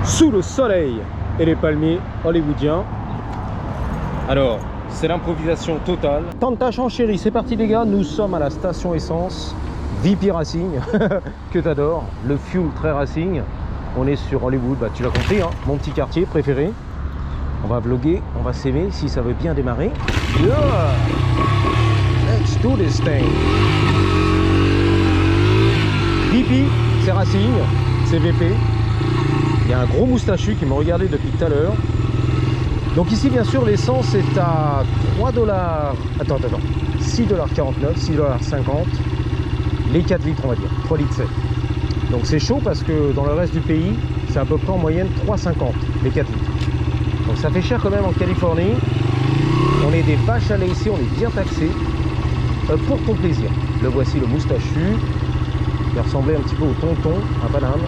sous le soleil et les palmiers hollywoodiens. Alors, c'est l'improvisation totale. Tant de tâches en chérie, c'est parti les gars, nous sommes à la station essence VP Racing, que t'adores, le fuel très racing. On est sur Hollywood, bah tu l'as compris, hein, mon petit quartier préféré. On va vlogger, on va s'aimer si ça veut bien démarrer. Yeah! Let's do this thing. VP, c'est Racing, c'est VP. Il y a un gros moustachu qui m'a regardé depuis tout à l'heure. Donc ici, bien sûr, l'essence est à 3 $. Attends, 6,49 $, 6,50 $. Les 4 litres, on va dire, 3 litres 7. Donc c'est chaud parce que dans le reste du pays, c'est à peu près en moyenne 3,50 $ les 4 litres. Donc ça fait cher quand même en Californie. On est des vaches à lait ici, on est bien taxé. Pour ton plaisir. Le voici, le moustachu. Il ressemblait un petit peu au tonton, à Paname.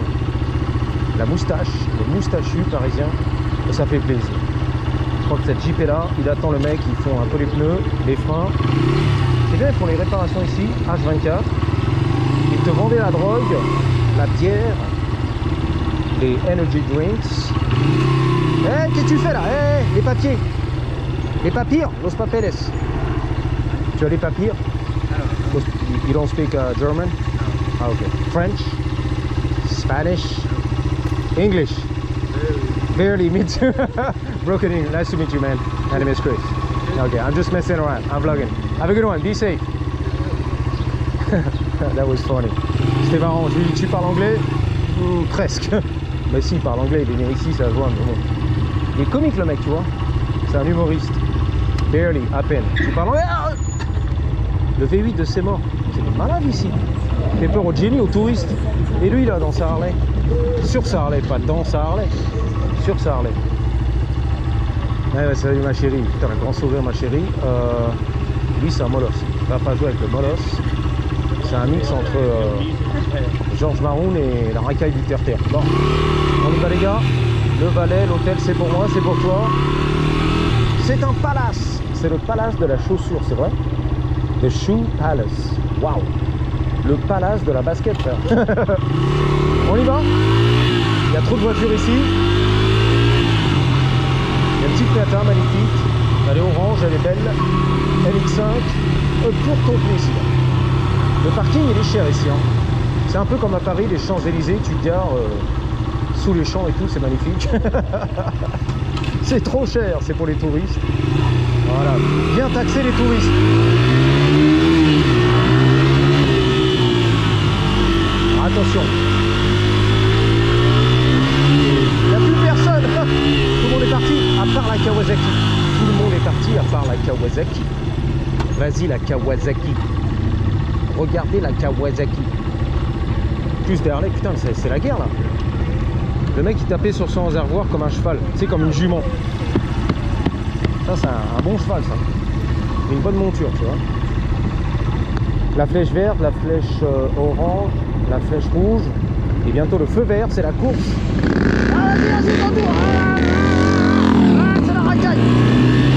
La moustache, le moustachu parisien. Et ça fait plaisir. Je crois que cette Jeep est là, il attend le mec, ils font un peu les pneus, les freins. C'est bien, ils font les réparations ici, H24. Ils te vendaient la drogue, la bière, les energy drinks. Eh, qu'est-ce que tu fais là? Eh, les papiers. Les papiers, los papeles. Tu as les papiers? You don't speak German? Ah, okay. French? Spanish? English? Barely, me too. Broken English. Nice to meet you, man. My name is Chris. Okay, I'm just messing around. I'm vlogging. Have a good one. Be safe. That was funny. C'était marrant. Je lui dis, tu parles anglais? Presque. Mais si, il parle anglais. Il est né ici, ça se voit. Il est comique, le mec, tu vois. C'est un humoriste. Barely, à peine. Tu parles anglais? Le V8 de ses morts. C'est des malades ici. Il fait peur aux Jenny, aux touristes. Et lui, là, dans sa Harley. Sur sa Harley, pas dans sa Harley. Sur sa Harley. Ouais, salut ma chérie. Putain, un grand sourire, ma chérie. Lui, c'est un molosse. Il va pas jouer avec le molosse. C'est un mix entre Georges Maroun et la racaille du terre-terre. Bon, on y va, les gars. Le Valais, l'hôtel, c'est pour moi, c'est pour toi. C'est un palace. C'est le palace de la chaussure, c'est vrai? The Shoe Palace. Waouh! Le palace de la basket, frère. On y va? Il y a trop de voitures ici. Il y a une petite Miata magnifique. Elle est orange, elle est belle. MX5. Pour ton plaisir. Le parking, il est cher ici. Hein. C'est un peu comme à Paris, les Champs-Élysées. Tu te gares sous les champs et tout, c'est magnifique. C'est trop cher, c'est pour les touristes. Voilà, bien taxer les touristes. Attention. Il n'y a plus personne. Tout le monde est parti, à part la Kawasaki. Tout le monde est parti, à part la Kawasaki. Vas-y, la Kawasaki. Regardez la Kawasaki. Plus derrière, putain, c'est la guerre là. Le mec il tapait sur son réservoir comme un cheval, tu sais, comme une jument. Ça c'est un bon cheval ça. Une bonne monture, tu vois. La flèche verte, la flèche orange, la flèche rouge. Et bientôt le feu vert, c'est la course. Ah vas-y, ton tour. C'est la racaille.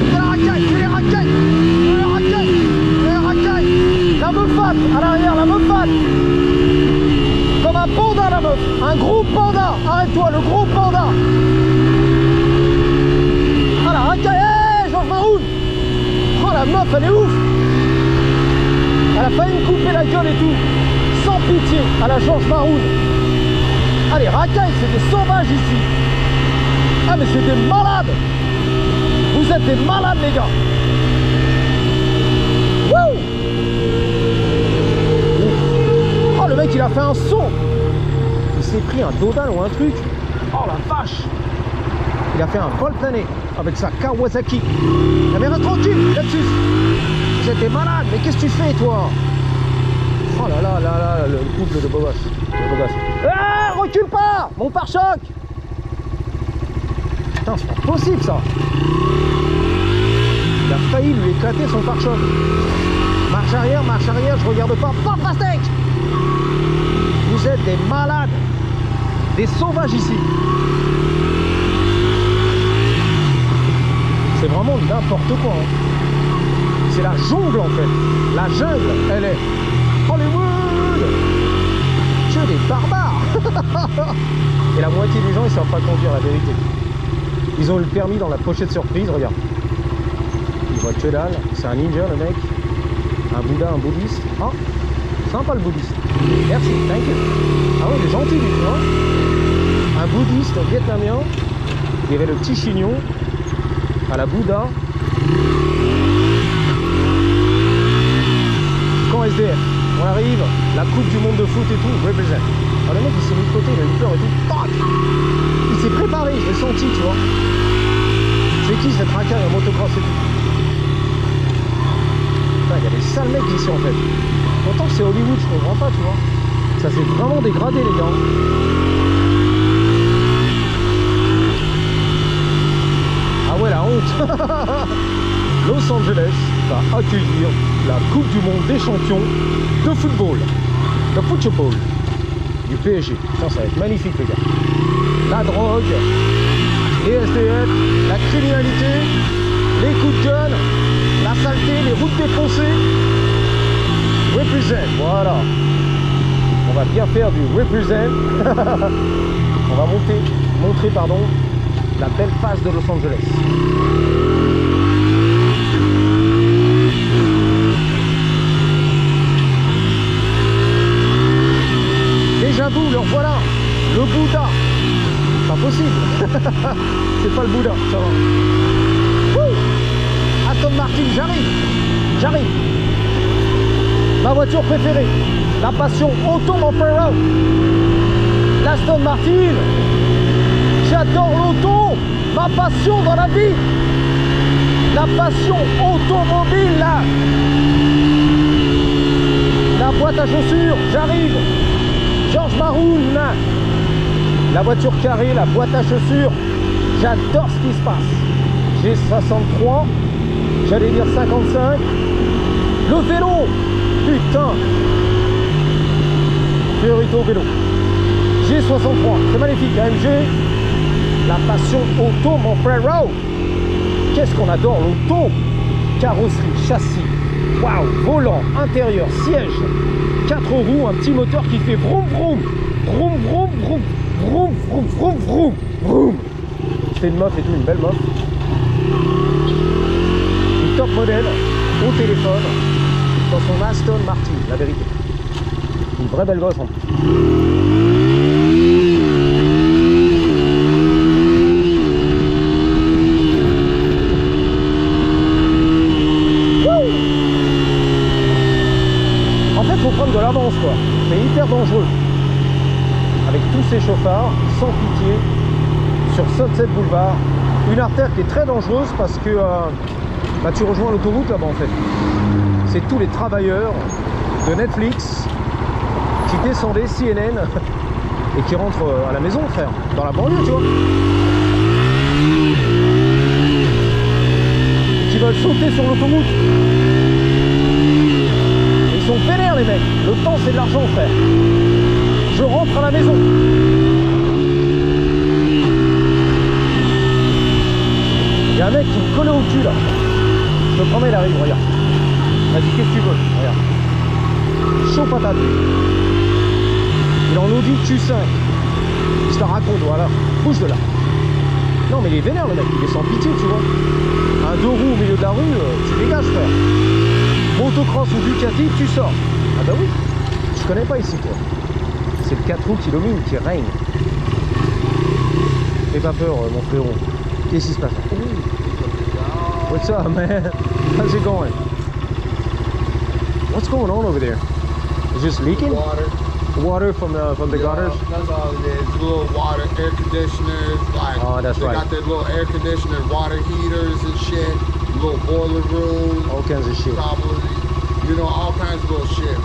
C'est la racaille, c'est les racailles. C'est les racailles. C'est les racailles. La meufate, à l'arrière, la meufate. Comme un panda la meuf, un gros panda. Arrête-toi, le gros panda. Ah la racaille, hey, Georges Maroun. Oh la meuf, elle est ouf. Elle a failli me couper la gueule et tout. Sans pitié, à la Georges Maroun. Allez, racaille, c'est des sauvages ici. Ah mais c'est des malades. Vous êtes des malades les gars. Wouh. Oh le mec il a fait un saut. Il s'est pris un dodal ou un truc. Oh la vache. Il a fait un vol plané avec sa Kawasaki. La mère tranquille là-dessus. Vous êtes des malades, mais qu'est-ce que tu fais toi? Oh là là là là, le couple de beaux gosses. Ah, recule pas. Mon pare-choc. Putain, c'est pas possible ça. Il a failli lui éclater son pare-choc. Marche arrière, je regarde pas. Pas pastèque. Vous êtes des malades. Des sauvages ici. C'est vraiment n'importe quoi. Hein. C'est la jungle en fait. La jungle, elle est Hollywood. Que des barbares. Et la moitié des gens, ils savent pas conduire, la vérité. Ils ont eu le permis dans la pochette surprise, regarde. Il voit que dalle, c'est un ninja le mec. Un Bouddha, un bouddhiste. Ah, sympa le bouddhiste. Merci, thank you. Ah ouais, il est gentil lui, tu vois. Un bouddhiste vietnamien. Il y avait le petit chignon à la Bouddha. Quand SDF, on arrive, la coupe du monde de foot et tout, represent. Alors le mec il s'est mis de côté, il a eu peur et tout. Tac, il s'est préparé, je l'ai senti, tu vois. C'est qui cette racaille en motocross et tout. Putain, il y a des sales mecs ici en fait. Pourtant c'est Hollywood, je comprends pas, tu vois. Ça s'est vraiment dégradé les gars. Ah ouais, la honte. Los Angeles va accueillir la Coupe du Monde des champions de football. De football. Du PSG. Ça va être magnifique les gars. La drogue, les SDF, la criminalité, les coups de gun, la saleté, les routes défoncées. Represent, voilà. On va bien faire du represent. On va montrer pardon, la belle face de Los Angeles. Déjà vous, leur voilà, le Bouddha. Pas possible. C'est pas le Bouddha, ça va. Wouh, Aston Martin, j'arrive. Ma voiture préférée, la passion auto off-road. L'Aston Martin. J'adore l'auto, ma passion dans la vie. La passion automobile là. La boîte à chaussures, j'arrive. George Maroon. La voiture carrée, la boîte à chaussures. J'adore ce qui se passe. J'ai 63, j'allais dire 55. Le vélo, putain. Priorité au vélo. J'ai 63, c'est magnifique. AMG. La passion auto, mon frère. Qu'est-ce qu'on adore l'auto. Carrosserie, châssis, waouh, volant, intérieur, siège, 4 roues, un petit moteur qui fait vroom vroom, vroom vroom vroom, vroom vroom vroom vroom vroom. C'est une meuf et tout, une belle meuf. Une top modèle au téléphone dans son Aston Martin, la vérité. Une vraie belle gosse en plus. Faut prendre de l'avance quoi, c'est hyper dangereux avec tous ces chauffards sans pitié sur Sunset Boulevard, une artère qui est très dangereuse parce que bah, tu rejoins l'autoroute là-bas en fait. C'est tous les travailleurs de Netflix qui descendaient CNN et qui rentrent à la maison frère, dans la banlieue tu vois, et qui veulent sauter sur l'autoroute. Ils sont vénères les mecs, le temps c'est de l'argent frère. Je rentre à la maison. Il y a un mec qui me collait au cul là. Je te promets il arrive, regarde. Vas-y, qu'est-ce que tu veux? Regarde. Chaud patate. Il en Audi Q5. Je te raconte, voilà. Bouge de là. Non mais il est vénère le mec, il est sans pitié tu vois. Un 2 roues au milieu de la rue, tu dégages frère. Motocross ou Ducati, tu sors. Ah bah oui, je connais pas ici toi. C'est le 4 roues qui domine, qui règne. Fais pas peur mon frérot. Qu'est-ce qui se passe? What's up man? How's it going? What's going on over there? It's just leaking? Water. Water from the gutters? That's all it is. Little water, air conditioners, like oh, that's they right. got their little air conditioner, water heaters and shit. Little boiler room. All kinds of shit. Probably, you know, all kinds of little shit.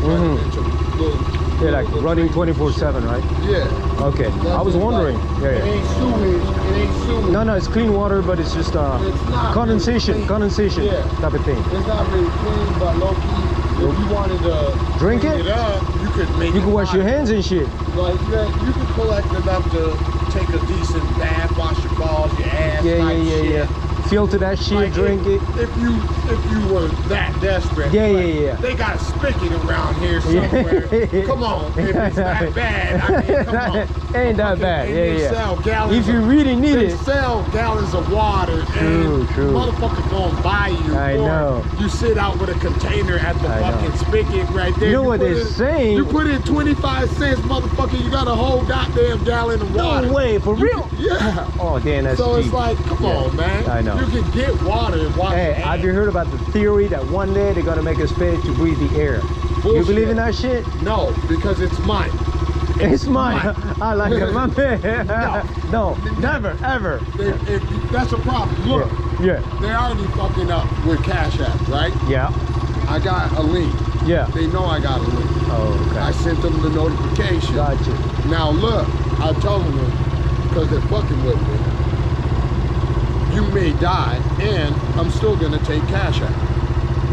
Yeah, like running 24/7, right? Yeah. Okay. I was wondering. Like, It ain't sewage. It ain't sewage. No, it's clean water, but it's just It's not condensation really condensation Yeah. type of thing. It's not really clean, but low key. If you wanted to Drink clean it? up, you could make You it can wash your fine. hands and shit. Like you could collect enough to take a decent bath, wash your balls, your ass, type shit. filter that shit, Like drink it. if you were that desperate, Yeah, but yeah. They got a spigot around here somewhere. Come on, if it's that bad, I mean, come on. Ain't that bad. And Yeah, they yeah. sell gallons. If you really need they it. sell gallons of water, True, and true. motherfuckers gonna buy you. I or know. You sit out with a container at the I fucking know. spigot right there. You know what put they're saying? You put in 25 cents, motherfucker. You got a whole goddamn gallon of water. No way, for real? Yeah. Oh, damn, that's So cheap. it's like, come on, man. I know. You can get water and wash Hey, your have hands. you heard about the theory that one day they're gonna make us pay to breathe the air? You Bullshit. believe in that shit? No, because it's mine. It's mine. I like it, my man. No. No, never, ever. That's a problem. Look, Yeah, they already fucking up with Cash App, right? yeah, I got a link. yeah. They know I got a link. Oh, I okay. sent them the notification. Gotcha. Now look, I told them, because they're fucking with me, you may die, and I'm still gonna take Cash App.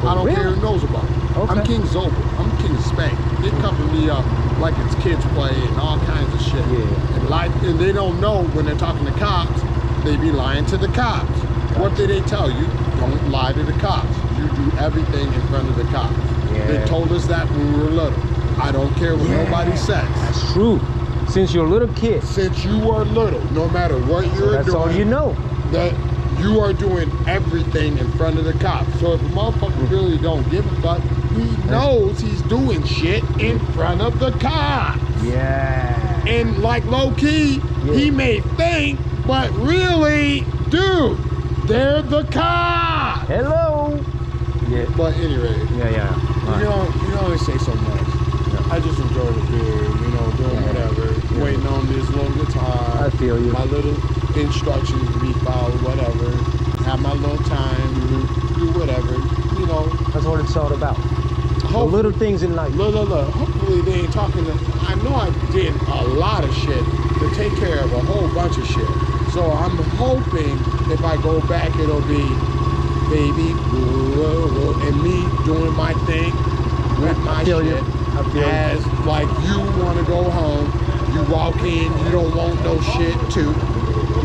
I don't Really? care who knows about it. Okay. I'm King Zobel. I'm King Spank. They cover me up like it's kids play and all kinds of shit. Yeah. And lie, and they don't know when they're talking to cops, they be lying to the cops. What did they tell you? Don't lie to the cops. You do everything in front of the cops. Yeah. They told us that when we were little. I don't care what nobody says. That's true. Since you're a little kid, Since you were little, no matter what you're that's doing, all you know. that you are doing everything in front of the cops. So if a motherfucker really don't give a fuck, he knows he's doing shit in front of the cops. Yeah. And like low key, Yeah. he may think, but really, dude, they're the cops. Hello. Yeah. But anyway, Yeah. All you right. know, you only say so much. I just enjoy the beer, you know, doing Yeah. whatever, Yeah. waiting on this little guitar. I feel you. My little instructions to be followed, whatever. Have my little time, do whatever, you know. That's what it's all about. The Hopefully, little things in life. look. Hopefully they ain't talking to, I know I did a lot of shit to take care of a whole bunch of shit. So I'm hoping if I go back, it'll be baby and me doing my thing with my feel you. shit. I feel you. As like you want to go home, you walk in, you don't want no shit too.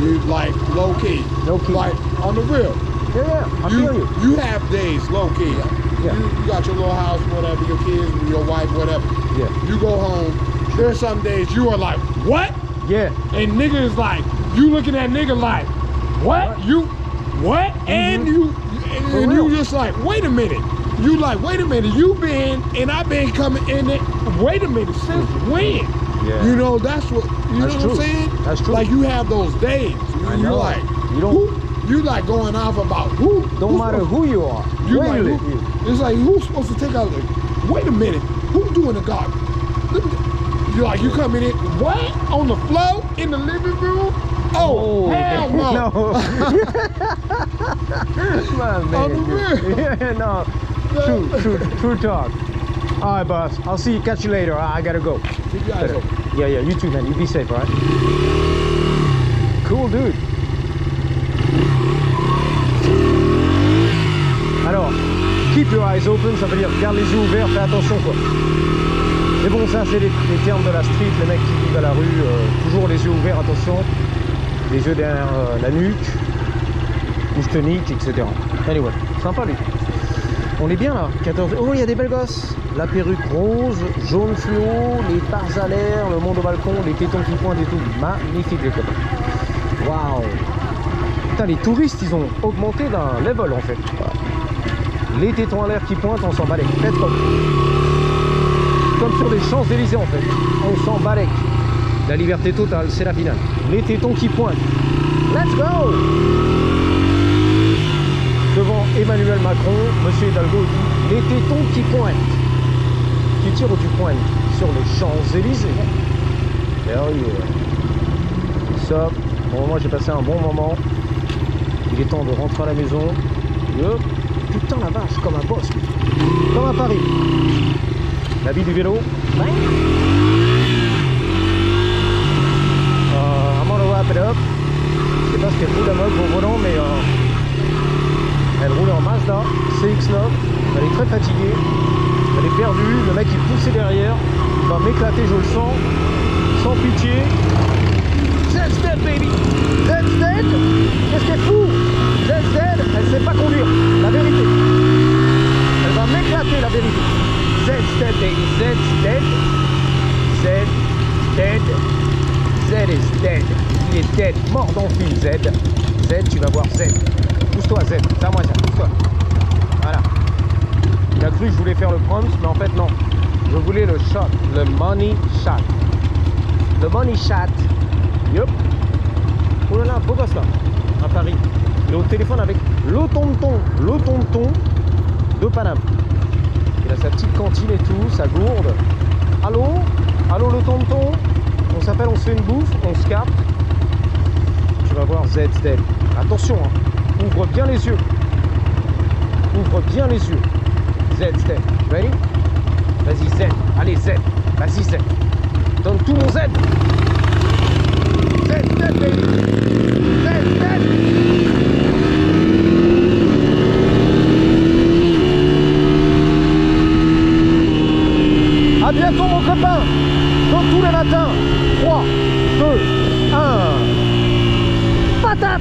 You like low key, like on the real. Yeah. I feel you. You have days low key. Yeah. You got your little house, whatever, your kids, your wife, whatever. Yeah. You go home. There's some days you are like, what? Yeah. And nigga is like, you looking at nigga like, what? You, what? And you, For and real. you just like, wait a minute. You like, wait a minute. You been and I been coming in it. Wait a minute. Since when? Yeah. You know that's what. You That's know true. what I'm saying? That's true. Like you have those days. I You know. like, You don't- who, you like going off about who? Don't who's matter supposed- who you are. you Where like, you who, live. it's like who's supposed to take out? Like, wait a minute, who's doing the garbage? You like you coming in what on the floor in the living room? Oh, hell no! No. My man, On the dude. real. Yeah, no. True talk. All right, boss. I'll see you. Catch you later. I gotta go. Keep your eyes open. Yeah. You too, man. You be safe, all right? Cool, dude. Alors, keep your eyes open, ça veut dire garde les yeux ouverts, fais attention quoi. Mais bon, ça c'est les termes de la street, les mecs qui vivent à la rue, toujours les yeux ouverts, attention. Les yeux derrière la nuque, ou je te nique, etc. Anyway, sympa lui. On est bien là, 14. Oh, il y a des belles gosses. La perruque rose, jaune fluo, les barres à l'air, le monde au balcon, les tétons qui pointent et tout. Magnifique les copains. Waouh. Putain, les touristes, ils ont augmenté d'un level en fait. Les tétons à l'air qui pointent, on s'en bat les. Let's go. Comme sur les Champs-Élysées en fait. On s'en bat les. La liberté totale, c'est la finale. Les tétons qui pointent. Let's go. Devant Emmanuel Macron, Monsieur Hidalgo dit les tétons qui pointent. Qui tirent ou tu pointes sur les Champs-Élysées. Hell yeah. Ça, bon, moi j'ai passé un bon moment. Il est temps de rentrer à la maison. Hop. Putain la vache, comme un boss. Comme à Paris. La vie du vélo. Bang. I'm gonna wrap it up. Je sais pas ce qu'elle roule la mode au volant, mais elle roule en Mazda CX-9. Elle est très fatiguée. Elle est perdue. Le mec il poussait derrière. Il va m'éclater, je le sens. Sans pitié. That's dead, baby. That's dead. Qu'est-ce qu'elle fout? That's dead. sait pas conduire. La vérité. Elle va m'éclater, la vérité. Zed's dead, baby. Zed's dead. Zed dead. Zed is dead. Il est dead. Mort dans le film, Zed. Zed, tu vas voir Zed. Pousse-toi, Zed. C'est à moi, ça. Pousse-toi. Voilà. Il a cru que je voulais faire le proms, mais en fait, non. Je voulais le shot. Le money shot. Le money shot. Yup. Oh là là, beau gosse là. À Paris. Il est au téléphone avec le tonton de Paname. Il a sa petite cantine et tout, sa gourde. Allô? Allô le tonton? On s'appelle, on se fait une bouffe, on se capte. Tu vas voir Zed's dead. Attention, hein. Ouvre bien les yeux. Ouvre bien les yeux. Zed's dead. Ready? Vas-y Z. Allez Z. Vas-y Z. Donne tout mon Z. Zed's dead, baby. Zed's dead. A bientôt mon copain. Comme tous les matins. 3, 2, 1. Patate.